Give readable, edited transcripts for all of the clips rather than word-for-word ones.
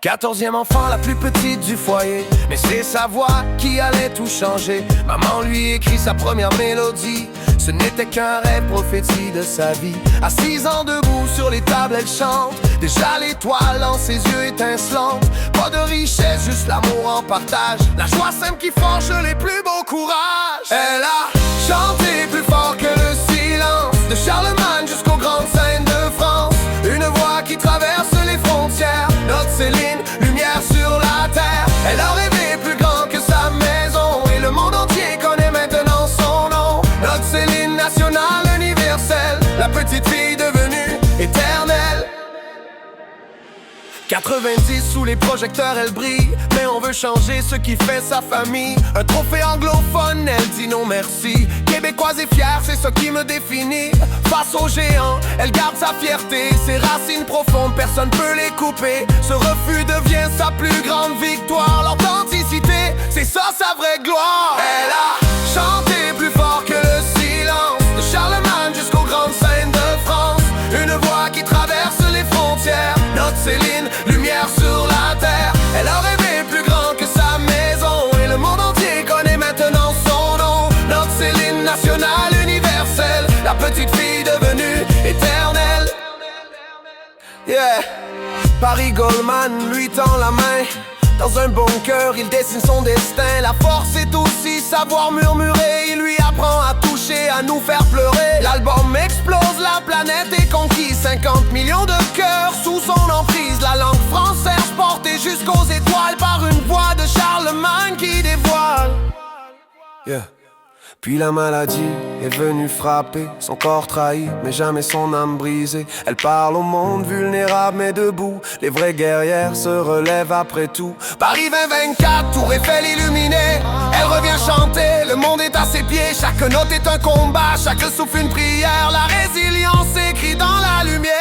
14e enfant, la plus petite du foyer, mais c'est sa voix qui allait tout changer. Maman lui écrit sa première mélodie, ce n'était qu'un rêve, prophétie de sa vie. À 6 ans debout sur les tables elle chante, déjà l'étoile en ses yeux étincelante. Pas de richesse, juste l'amour en partage, la joie simple qui forge les plus beaux courages. Elle a chanté plus fort que le silence, de Charlemagne jusqu'aux grandes scènes de France. Une voix qui traverse les frontières, notre Céline, lumière sur la terre. Elle a rêvé plus grand que sa maison, et le monde entier connaît maintenant son nom. Notre Céline nationale universelle, la petite fille devenue éternelle. 90 sous les projecteurs elle brille, mais on veut changer ce qui fait sa famille. Un trophée anglophone, elle dit non merci. Québécoise et fière, c'est ce qui me définit. Face aux géants, elle garde sa fierté. Ses racines profondes, personne peut les couper. Ce refus devient sa plus grande victoire. L'authenticité, c'est ça sa vraie gloire. Elle a chanté plus fort que le silence, de Charlemagne jusqu'aux grandes scènes de France. Une voix qui traverse les frontières, notre Céline, lumière sur la terre. Elle a rêvé plus grand que sa maison, et le monde entier connaît maintenant son nom. Notre Céline nationale universelle, la petite fille devenue éternelle. Yeah. Paris Goldman lui tend la main. Dans un bunker, il dessine son destin. La force est aussi savoir murmurer. Il lui apprend à toucher, à nous faire pleurer. L'album explose, la planète est conquise. 50 millions de cœurs sous son emprise. La langue française portée jusqu'aux étoiles par une voix de Charlemagne qui dévoile. Yeah. Puis la maladie est venue frapper, son corps trahi, mais jamais son âme brisée. Elle parle au monde vulnérable mais debout, les vraies guerrières se relèvent après tout. Paris 2024, Tour Eiffel illuminée, elle revient chanter, le monde est à ses pieds. Chaque note est un combat, chaque souffle une prière. La résilience s'écrit dans la lumière.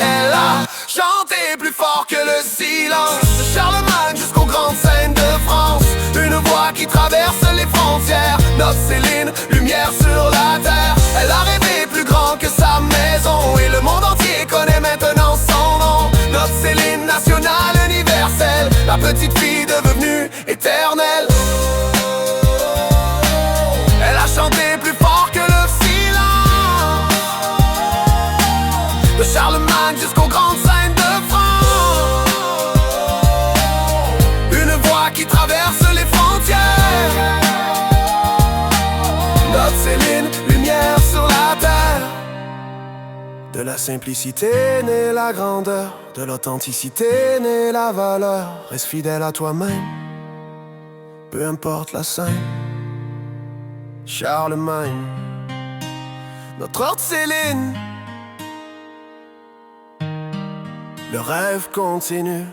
Elle a chanté plus fort que le silence, de Charlemagne jusqu'aux grandes scènes de France. Une voix qui traverse les frontières, notre Céline, lumière sur la terre. Elle a rêvé plus grand que sa maison, et le monde entier connaît maintenant son nom. Notre Céline nationale universelle, la petite fille devenue éternelle. Elle a chanté plus fort que le silence, de Charlemagne jusqu'aux grandes scènes de France. Une voix qui traverse les frontières, notre Céline, lumière sur la terre. De la simplicité naît la grandeur, de l'authenticité naît la valeur. Reste fidèle à toi-même, peu importe la scène. Charlemagne, notre autre Céline. Le rêve continue.